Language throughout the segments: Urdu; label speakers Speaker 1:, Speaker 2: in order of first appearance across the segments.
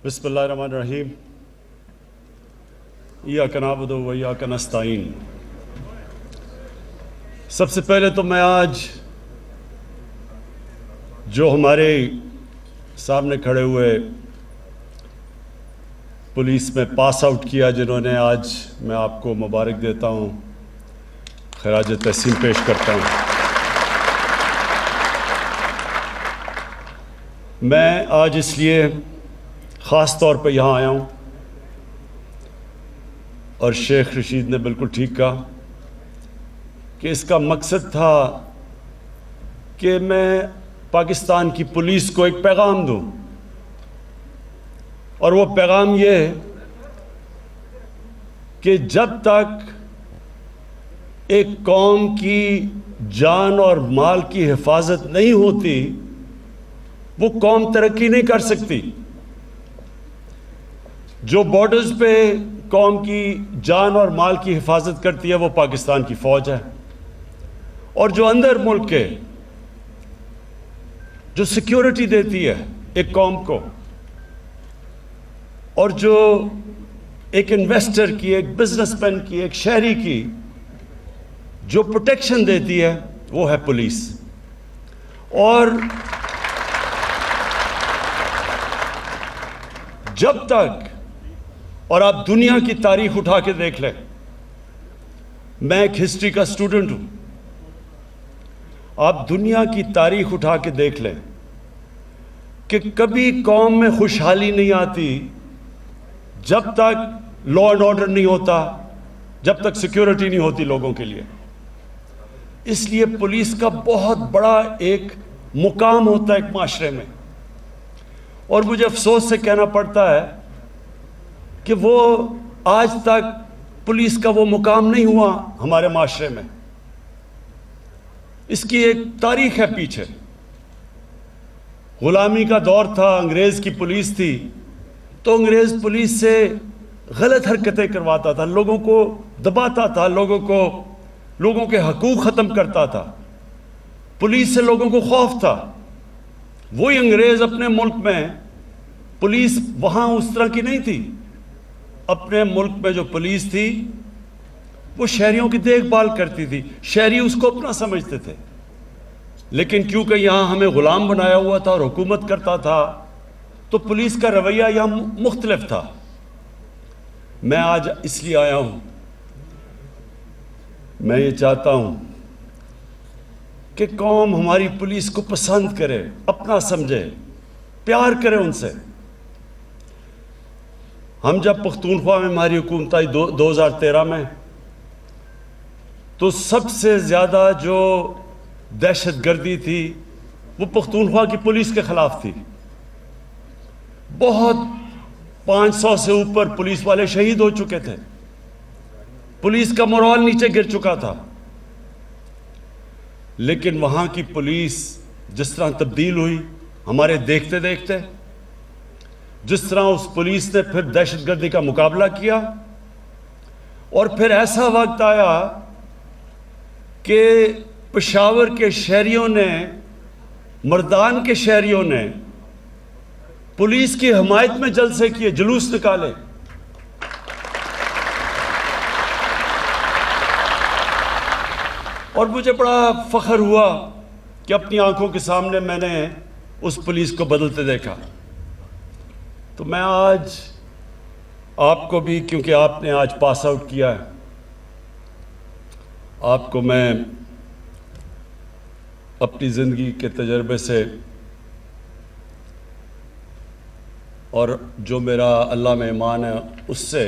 Speaker 1: بسم اللہ الرحمن الرحیم ایاک نعبد و ایاک نستعین۔ سب سے پہلے تو میں آج جو ہمارے سامنے کھڑے ہوئے پولیس میں پاس آؤٹ کیا جنہوں نے، آج میں آپ کو مبارک دیتا ہوں، خراج تحسین پیش کرتا ہوں۔ میں آج اس لیے خاص طور پہ یہاں آیا ہوں، اور شیخ رشید نے بالکل ٹھیک کہا کہ اس کا مقصد تھا کہ میں پاکستان کی پولیس کو ایک پیغام دوں، اور وہ پیغام یہ ہے کہ جب تک ایک قوم کی جان اور مال کی حفاظت نہیں ہوتی وہ قوم ترقی نہیں کر سکتی۔ جو بارڈرز پہ قوم کی جان اور مال کی حفاظت کرتی ہے وہ پاکستان کی فوج ہے، اور جو اندر ملک کے جو سیکیورٹی دیتی ہے ایک قوم کو، اور جو ایک انویسٹر کی، ایک بزنس مین کی، ایک شہری کی جو پروٹیکشن دیتی ہے وہ ہے پولیس۔ اور جب تک، اور آپ دنیا کی تاریخ اٹھا کے دیکھ لیں، میں ایک ہسٹری کا اسٹوڈنٹ ہوں، آپ دنیا کی تاریخ اٹھا کے دیکھ لیں کہ کبھی قوم میں خوشحالی نہیں آتی جب تک لا اینڈ آرڈر نہیں ہوتا، جب تک سیکیورٹی نہیں ہوتی لوگوں کے لیے۔ اس لیے پولیس کا بہت بڑا ایک مقام ہوتا ہے ایک معاشرے میں، اور مجھے افسوس سے کہنا پڑتا ہے کہ وہ آج تک پولیس کا وہ مقام نہیں ہوا ہمارے معاشرے میں۔ اس کی ایک تاریخ ہے پیچھے۔ غلامی کا دور تھا، انگریز کی پولیس تھی، تو انگریز پولیس سے غلط حرکتیں کرواتا تھا، لوگوں کو دباتا تھا، لوگوں کے حقوق ختم کرتا تھا، پولیس سے لوگوں کو خوف تھا۔ وہی انگریز اپنے ملک میں، پولیس وہاں اس طرح کی نہیں تھی۔ اپنے ملک میں جو پولیس تھی وہ شہریوں کی دیکھ بھال کرتی تھی، شہری اس کو اپنا سمجھتے تھے، لیکن کیونکہ یہاں ہمیں غلام بنایا ہوا تھا اور حکومت کرتا تھا تو پولیس کا رویہ یہاں مختلف تھا۔ میں آج اس لیے آیا ہوں، میں یہ چاہتا ہوں کہ قوم ہماری پولیس کو پسند کرے، اپنا سمجھے، پیار کرے ان سے۔ ہم جب پختونخوا میں ہماری حکومت آئی 2013 میں، تو سب سے زیادہ جو دہشت گردی تھی وہ پختونخوا کی پولیس کے خلاف تھی۔ بہت 500 سے اوپر پولیس والے شہید ہو چکے تھے، پولیس کا مورال نیچے گر چکا تھا۔ لیکن وہاں کی پولیس جس طرح تبدیل ہوئی ہمارے دیکھتے دیکھتے، جس طرح اس پولیس نے پھر دہشت گردی کا مقابلہ کیا، اور پھر ایسا وقت آیا کہ پشاور کے شہریوں نے، مردان کے شہریوں نے پولیس کی حمایت میں جلسے کیے، جلوس نکالے۔ اور مجھے بڑا فخر ہوا کہ اپنی آنکھوں کے سامنے میں نے اس پولیس کو بدلتے دیکھا۔ تو میں آج آپ کو بھی، کیونکہ آپ نے آج پاس آؤٹ کیا ہے، آپ کو میں اپنی زندگی کے تجربے سے اور جو میرا اللہ میں ایمان ہے اس سے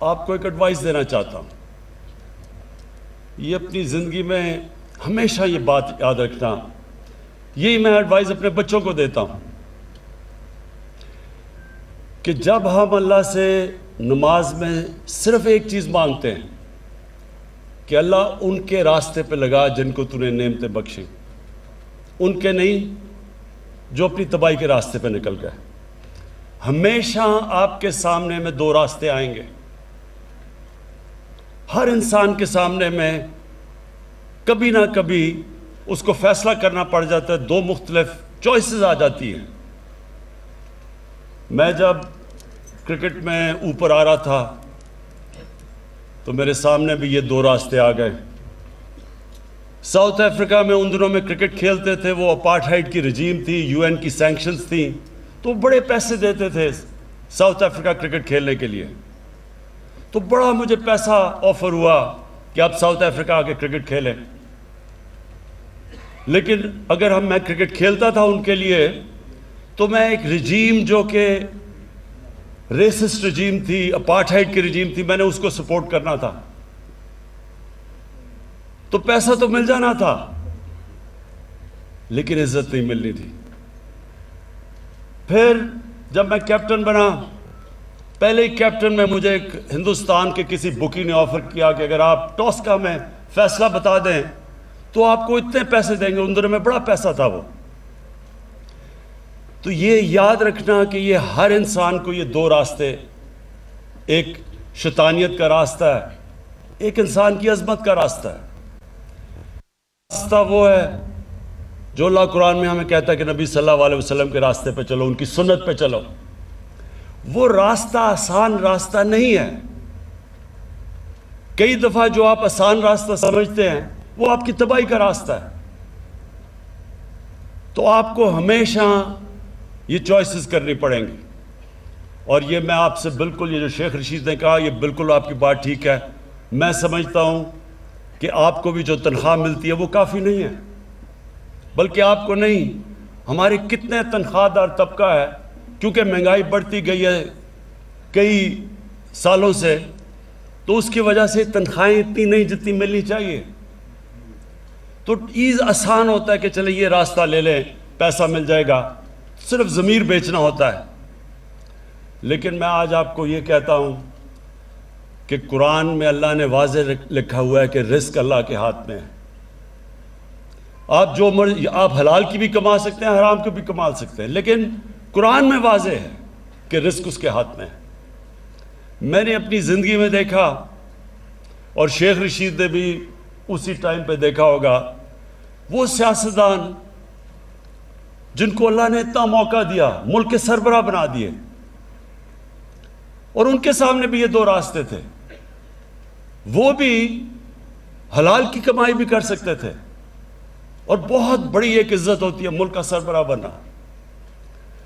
Speaker 1: آپ کو ایک ایڈوائس دینا چاہتا ہوں۔ یہ اپنی زندگی میں ہمیشہ یہ بات یاد رکھنا، یہی میں ایڈوائس اپنے بچوں کو دیتا ہوں کہ جب ہم اللہ سے نماز میں صرف ایک چیز مانگتے ہیں کہ اللہ ان کے راستے پہ لگا جن کو تو نے نعمتیں بخشیں، ان کے نہیں جو اپنی تباہی کے راستے پہ نکل گئے۔ ہمیشہ آپ کے سامنے میں دو راستے آئیں گے، ہر انسان کے سامنے میں کبھی نہ کبھی اس کو فیصلہ کرنا پڑ جاتا ہے، دو مختلف چوائسز آ جاتی ہیں۔ میں جب کرکٹ میں اوپر آ رہا تھا تو میرے سامنے بھی یہ دو راستے آ گئے. ساؤتھ افریقہ میں ان دنوں میں کرکٹ کھیلتے تھے, وہ اپارٹھائڈ کی رجیم تھی, یو این کی سینکشنز تھیں, تو بڑے پیسے دیتے تھے ساؤتھ افریقہ کرکٹ کھیلنے کے لیے. تو بڑا مجھے پیسہ آفر ہوا کہ آپ ساؤتھ افریقہ آ کے کرکٹ کھیلیں. لیکن اگر میں کرکٹ کھیلتا تھا ان کے لیے تو میں ایک رجیم جو کہ ریسسٹ رجیم تھی, اپارٹھائڈ کی رجیم تھی, میں نے اس کو سپورٹ کرنا تھا. تو پیسہ تو مل جانا تھا لیکن عزت نہیں ملنی تھی. پھر جب میں کیپٹن بنا, پہلے ہی کیپٹن میں مجھے ایک ہندوستان کے کسی بکی نے آفر کیا کہ اگر آپ ٹاس کا میں فیصلہ بتا دیں تو آپ کو اتنے پیسے دیں گے. ان دنوں میں بڑا پیسہ تھا وہ. تو یہ یاد رکھنا کہ یہ ہر انسان کو یہ دو راستے, ایک شیطانیت کا راستہ ہے, ایک انسان کی عظمت کا راستہ ہے. راستہ وہ ہے جو اللہ قرآن میں ہمیں کہتا ہے کہ نبی صلی اللہ علیہ وسلم کے راستے پہ چلو, ان کی سنت پہ چلو. وہ راستہ آسان راستہ نہیں ہے. کئی دفعہ جو آپ آسان راستہ سمجھتے ہیں وہ آپ کی تباہی کا راستہ ہے. تو آپ کو ہمیشہ یہ چوائسز کرنی پڑیں گی. اور یہ میں آپ سے بالکل, یہ جو شیخ رشید نے کہا, یہ بالکل آپ کی بات ٹھیک ہے. میں سمجھتا ہوں کہ آپ کو بھی جو تنخواہ ملتی ہے وہ کافی نہیں ہے. بلکہ آپ کو نہیں, ہمارے کتنے تنخواہ دار طبقہ ہے, کیونکہ مہنگائی بڑھتی گئی ہے کئی سالوں سے, تو اس کی وجہ سے تنخواہیں اتنی نہیں جتنی ملنی چاہیے. تو ایز آسان ہوتا ہے کہ چلے یہ راستہ لے لیں, پیسہ مل جائے گا, صرف ضمیر بیچنا ہوتا ہے. لیکن میں آج آپ کو یہ کہتا ہوں کہ قرآن میں اللہ نے واضح لکھا ہوا ہے کہ رزق اللہ کے ہاتھ میں ہے. آپ جو آپ حلال کی بھی کما سکتے ہیں, حرام کی بھی کما سکتے ہیں, لیکن قرآن میں واضح ہے کہ رزق اس کے ہاتھ میں ہے. میں نے اپنی زندگی میں دیکھا, اور شیخ رشید نے بھی اسی ٹائم پہ دیکھا ہوگا, وہ سیاستدان جن کو اللہ نے اتنا موقع دیا, ملک کے سربراہ بنا دیے, اور ان کے سامنے بھی یہ دو راستے تھے. وہ بھی حلال کی کمائی بھی کر سکتے تھے, اور بہت بڑی ایک عزت ہوتی ہے ملک کا سربراہ بننا.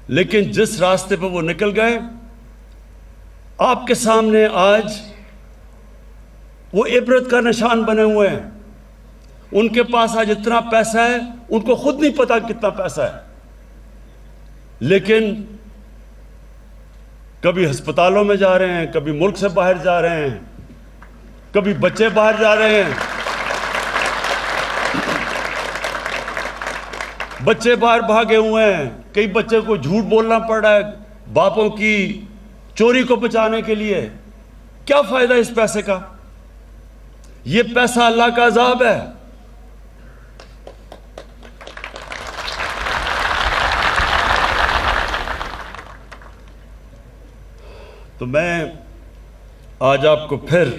Speaker 1: لیکن جس راستے پہ وہ نکل گئے, آپ کے سامنے آج وہ عبرت کا نشان بنے ہوئے ہیں. ان کے پاس آج اتنا پیسہ ہے, ان کو خود نہیں پتا کتنا پیسہ ہے, لیکن کبھی ہسپتالوں میں جا رہے ہیں, کبھی ملک سے باہر جا رہے ہیں, کبھی بچے باہر جا رہے ہیں, بچے باہر بھاگے ہوئے ہیں. کئی بچے کو جھوٹ بولنا پڑ رہا ہے باپوں کی چوری کو بچانے کے لیے. کیا فائدہ اس پیسے کا؟ یہ پیسہ اللہ کا عذاب ہے. تو میں آج آپ کو پھر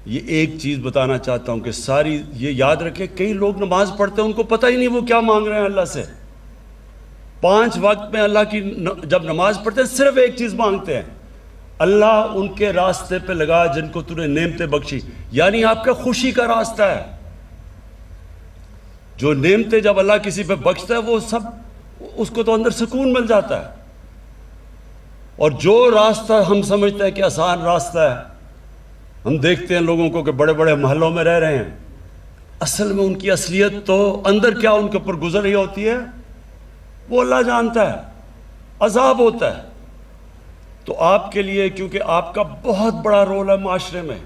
Speaker 1: یہ ایک چیز بتانا چاہتا ہوں کہ ساری یہ یاد رکھیں, کئی لوگ نماز پڑھتے ہیں ان کو پتہ ہی نہیں وہ کیا مانگ رہے ہیں اللہ سے. 5 وقت میں اللہ کی جب نماز پڑھتے ہیں صرف ایک چیز مانگتے ہیں, اللہ ان کے راستے پہ لگا جن کو تو نے نعمتیں بخشی. یعنی آپ کا خوشی کا راستہ ہے. جو نعمتیں جب اللہ کسی پہ بخشتا ہے وہ سب, اس کو تو اندر سکون مل جاتا ہے. اور جو راستہ ہم سمجھتے ہیں کہ آسان راستہ ہے, ہم دیکھتے ہیں لوگوں کو کہ بڑے بڑے محلوں میں رہ رہے ہیں, اصل میں ان کی اصلیت تو اندر کیا ان کے اوپر گزر رہی ہوتی ہے وہ اللہ جانتا ہے. عذاب ہوتا ہے. تو آپ کے لیے, کیونکہ آپ کا بہت بڑا رول ہے معاشرے میں,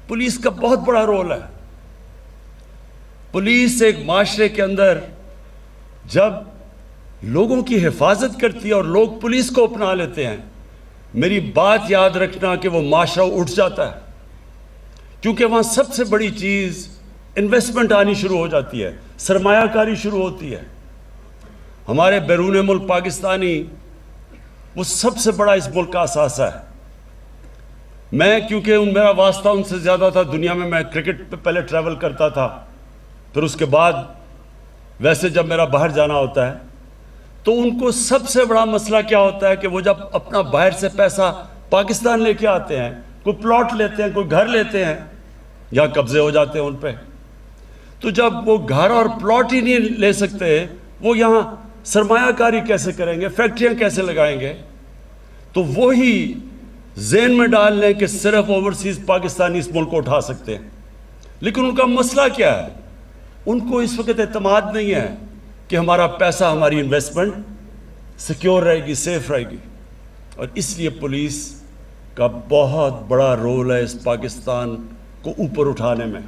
Speaker 1: پولیس کا بہت بڑا رول ہے. پولیس ایک معاشرے کے اندر جب لوگوں کی حفاظت کرتی ہے اور لوگ پولیس کو اپنا لیتے ہیں, میری بات یاد رکھنا کہ وہ معاشرہ اٹھ جاتا ہے. کیونکہ وہاں سب سے بڑی چیز انویسٹمنٹ آنی شروع ہو جاتی ہے, سرمایہ کاری شروع ہوتی ہے. ہمارے بیرون ملک پاکستانی وہ سب سے بڑا اس ملک کا اثاثہ ہے. میں کیونکہ میرا واسطہ ان سے زیادہ تھا دنیا میں کرکٹ پہ پہلے ٹریول کرتا تھا, پھر اس کے بعد ویسے جب میرا باہر جانا ہوتا ہے تو ان کو سب سے بڑا مسئلہ کیا ہوتا ہے کہ وہ جب اپنا باہر سے پیسہ پاکستان لے کے آتے ہیں، کوئی پلاٹ لیتے ہیں، کوئی گھر لیتے ہیں، یا قبضے ہو جاتے ہیں ان پہ، تو جب وہ گھر اور پلاٹ ہی نہیں لے سکتے، وہ یہاں سرمایہ کاری کیسے کریں گے، فیکٹریاں کیسے لگائیں گے؟ تو وہی ذہن میں ڈال لیں کہ صرف اوورسیز پاکستانی اس ملک کو اٹھا سکتے ہیں. لیکن ان کا مسئلہ کیا ہے؟ ان کو اس وقت اعتماد نہیں ہے کہ ہمارا پیسہ، ہماری انویسٹمنٹ سیکیور رہے گی، سیف رہے گی. اور اس لیے پولیس کا بہت بڑا رول ہے اس پاکستان کو اوپر اٹھانے میں.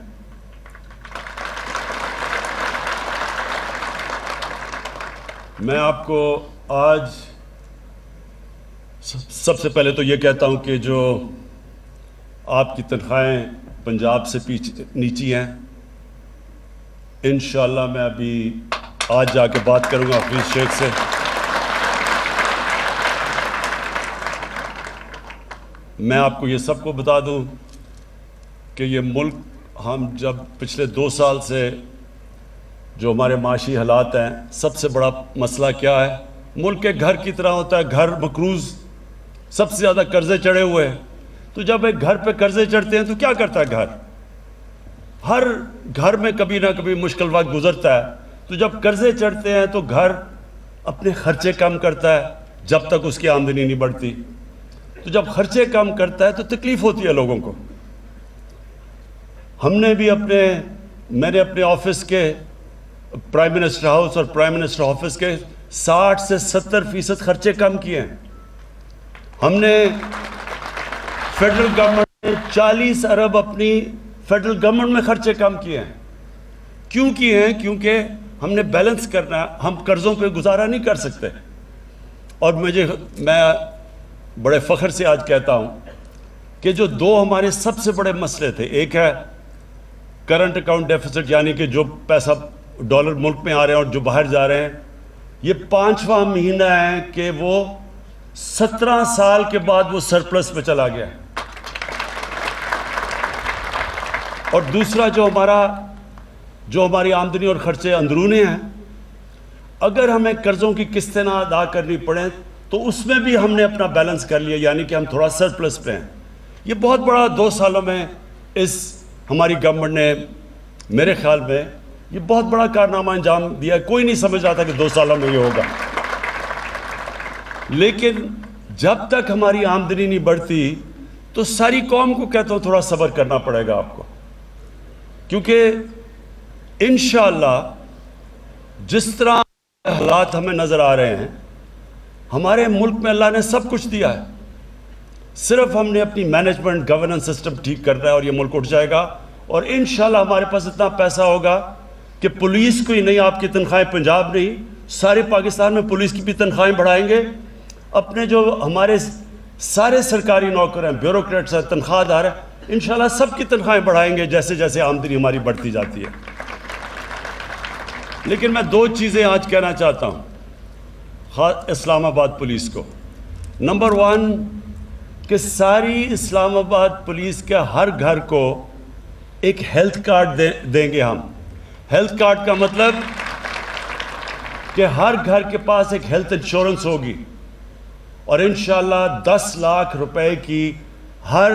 Speaker 1: میں آپ کو آج سب سے پہلے تو یہ کہتا ہوں کہ جو آپ کی تنخواہیں پنجاب سے نیچی ہیں، انشاءاللہ میں ابھی آج جا کے بات کروں گا حفیظ شیخ سے. میں آپ کو یہ سب کو بتا دوں کہ یہ ملک، ہم جب پچھلے 2 سال سے جو ہمارے معاشی حالات ہیں، سب سے بڑا مسئلہ کیا ہے؟ ملک کے گھر کی طرح ہوتا ہے، گھر مقروض، سب سے زیادہ قرضے چڑھے ہوئے ہیں. تو جب ایک گھر پہ قرضے چڑھتے ہیں تو کیا کرتا ہے گھر؟ ہر گھر میں کبھی نہ کبھی مشکل وقت گزرتا ہے. تو جب قرضے چڑھتے ہیں تو گھر اپنے خرچے کم کرتا ہے جب تک اس کی آمدنی نہیں بڑھتی. تو جب خرچے کم کرتا ہے تو تکلیف ہوتی ہے لوگوں کو. ہم نے بھی میں نے اپنے آفس کے، پرائم منسٹر ہاؤس اور پرائم منسٹر آفس کے 60 سے 70% خرچے کم کیے ہیں. ہم نے فیڈرل گورنمنٹ نے 40 ارب اپنی فیڈرل گورنمنٹ میں خرچے کم کیے ہیں. کیوں کیے ہیں؟ کیونکہ ہم نے بیلنس کرنا ہے. ہم قرضوں پہ گزارا نہیں کر سکتے. اور میں بڑے فخر سے آج کہتا ہوں کہ جو 2 ہمارے سب سے بڑے مسئلے تھے، ایک ہے کرنٹ اکاؤنٹ ڈیفیسٹ، یعنی کہ جو پیسہ ڈالر ملک میں آ رہے ہیں اور جو باہر جا رہے ہیں، یہ 5واں مہینہ ہے کہ وہ 17 سال کے بعد وہ سرپلس میں چلا گیا. اور دوسرا جو ہماری آمدنی اور خرچے اندرونی ہیں، اگر ہمیں قرضوں کی قسطیں نہ ادا کرنی پڑیں تو اس میں بھی ہم نے اپنا بیلنس کر لیا، یعنی کہ ہم تھوڑا سرپلس پہ ہیں. یہ بہت بڑا 2 سالوں میں ہماری گورنمنٹ نے، میرے خیال میں یہ بہت بڑا کارنامہ انجام دیا. کوئی نہیں سمجھ رہا تھا کہ 2 سالوں میں یہ ہوگا. لیکن جب تک ہماری آمدنی نہیں بڑھتی تو ساری قوم کو کہتا ہوں تھوڑا صبر کرنا پڑے گا آپ کو. کیونکہ انشاءاللہ جس طرح حالات ہمیں نظر آ رہے ہیں، ہمارے ملک میں اللہ نے سب کچھ دیا ہے. صرف ہم نے اپنی مینجمنٹ، گورننس سسٹم ٹھیک کرنا ہے اور یہ ملک اٹھ جائے گا. اور انشاءاللہ ہمارے پاس اتنا پیسہ ہوگا کہ پولیس کو ہی نہیں، آپ کی تنخواہیں پنجاب نہیں، سارے پاکستان میں پولیس کی بھی تنخواہیں بڑھائیں گے. اپنے جو ہمارے سارے سرکاری نوکر ہیں، بیوروکریٹس ہیں، تنخواہ دار ہیں، انشاءاللہ سب کی تنخواہیں بڑھائیں گے جیسے جیسے آمدنی ہماری بڑھتی جاتی ہے. لیکن میں 2 چیزیں آج کہنا چاہتا ہوں خاص اسلام آباد پولیس کو. نمبر 1 کہ ساری اسلام آباد پولیس کے ہر گھر کو ایک ہیلتھ کارڈ دیں گے ہم. ہیلتھ کارڈ کا مطلب کہ ہر گھر کے پاس ایک ہیلتھ انشورنس ہوگی. اور انشاءاللہ 10 لاکھ روپے کی ہر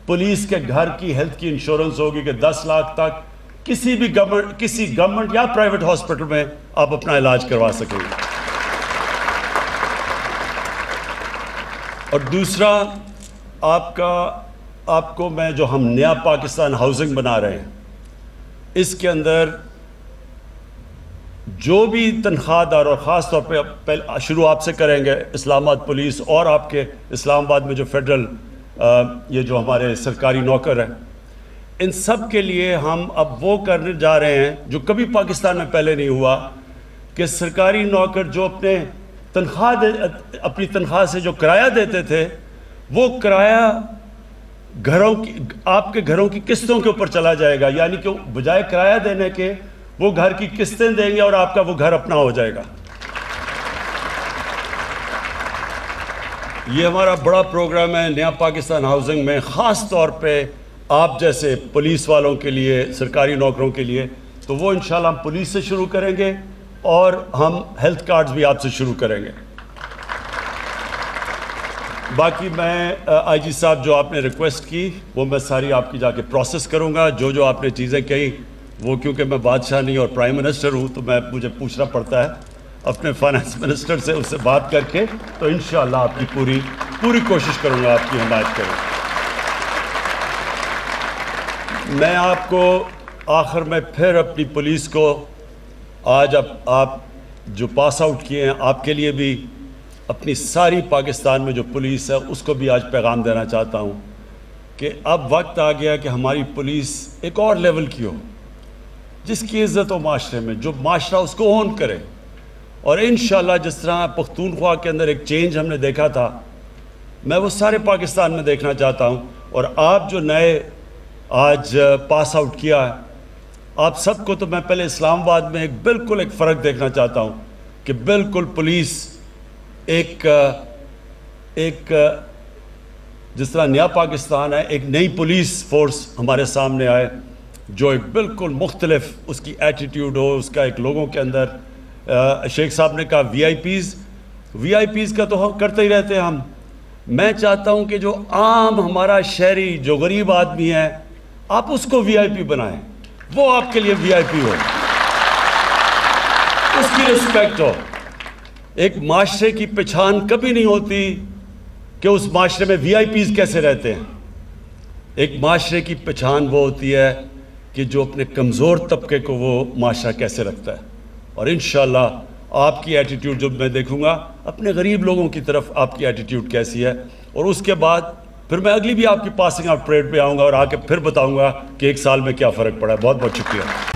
Speaker 1: پولیس کے گھر کی ہیلتھ کی انشورنس ہوگی کہ 10 لاکھ تک کسی گورنمنٹ یا پرائیویٹ ہاسپٹل میں آپ اپنا علاج کروا سکیں گے. اور دوسرا، آپ کو میں جو ہم نیا پاکستان ہاؤسنگ بنا رہے ہیں، اس کے اندر جو بھی تنخواہ دار، اور خاص طور پہ شروع آپ سے کریں گے، اسلام آباد پولیس اور آپ کے اسلام آباد میں جو فیڈرل یہ جو ہمارے سرکاری نوکر ہیں، ان سب کے لیے ہم اب وہ کرنے جا رہے ہیں جو کبھی پاکستان میں پہلے نہیں ہوا، کہ سرکاری نوکر جو اپنی تنخواہ سے جو کرایہ دیتے تھے، وہ کرایہ آپ کے گھروں کی قسطوں کے اوپر چلا جائے گا. یعنی کہ بجائے کرایہ دینے کے وہ گھر کی قسطیں دیں گے اور آپ کا وہ گھر اپنا ہو جائے گا. یہ ہمارا بڑا پروگرام ہے نیا پاکستان ہاؤسنگ میں، خاص طور پہ آپ جیسے پولیس والوں کے لیے، سرکاری نوکروں کے لیے. تو وہ انشاءاللہ ہم پولیس سے شروع کریں گے اور ہم ہیلتھ کارڈز بھی آپ سے شروع کریں گے. باقی میں آئی جی صاحب جو آپ نے ریکویسٹ کی وہ میں ساری آپ کی جا کے پروسیس کروں گا. جو آپ نے چیزیں کہیں وہ کیونکہ میں بادشاہ نہیں اور پرائم منسٹر ہوں تو مجھے پوچھنا پڑتا ہے اپنے فائنانس منسٹر سے, اس سے بات کر کے. تو انشاءاللہ آپ کی پوری کوشش کروں گا آپ کی حمایت کروں. میں آپ کو آخر میں پھر اپنی پولیس کو آج آپ جو پاس آؤٹ کیے ہیں آپ کے لیے بھی اپنی ساری پاکستان میں جو پولیس ہے اس کو بھی آج پیغام دینا چاہتا ہوں کہ اب وقت آ گیا کہ ہماری پولیس ایک اور لیول کی ہو, جس کی عزت ہو معاشرے میں, جو معاشرہ اس کو اون کرے. اور انشاءاللہ جس طرح پختونخوا کے اندر ایک چینج ہم نے دیکھا تھا, میں وہ سارے پاکستان میں دیکھنا چاہتا ہوں. اور آپ جو نئے آج پاس آؤٹ کیا ہے آپ سب کو, تو میں پہلے اسلام آباد میں ایک فرق دیکھنا چاہتا ہوں کہ بالکل پولیس ایک جس طرح نیا پاکستان ہے, ایک نئی پولیس فورس ہمارے سامنے آئے جو ایک بالکل مختلف اس کی ایٹیٹیوڈ ہو, اس کا ایک لوگوں کے اندر. شیخ صاحب نے کہا وی آئی پیز کا تو ہم کرتے ہی رہتے ہیں ہم. میں چاہتا ہوں کہ جو عام ہمارا شہری جو غریب آدمی ہے آپ اس کو وی آئی پی بنائیں, وہ آپ کے لیے وی آئی پی ہو, اس کی رسپیکٹ ہو. ایک معاشرے کی پہچان کبھی نہیں ہوتی کہ اس معاشرے میں وی آئی پیز کیسے رہتے ہیں. ایک معاشرے کی پہچان وہ ہوتی ہے کہ جو اپنے کمزور طبقے کو وہ معاشرہ کیسے رکھتا ہے. اور انشاءاللہ آپ کی ایٹیٹیوڈ جب میں دیکھوں گا اپنے غریب لوگوں کی طرف آپ کی ایٹیٹیوڈ کیسی ہے, اور اس کے بعد پھر میں اگلی بھی آپ کی پاسنگ آؤٹ پریڈ پہ آؤں گا اور آ کے پھر بتاؤں گا کہ ایک سال میں کیا فرق پڑا ہے. بہت بہت شکریہ.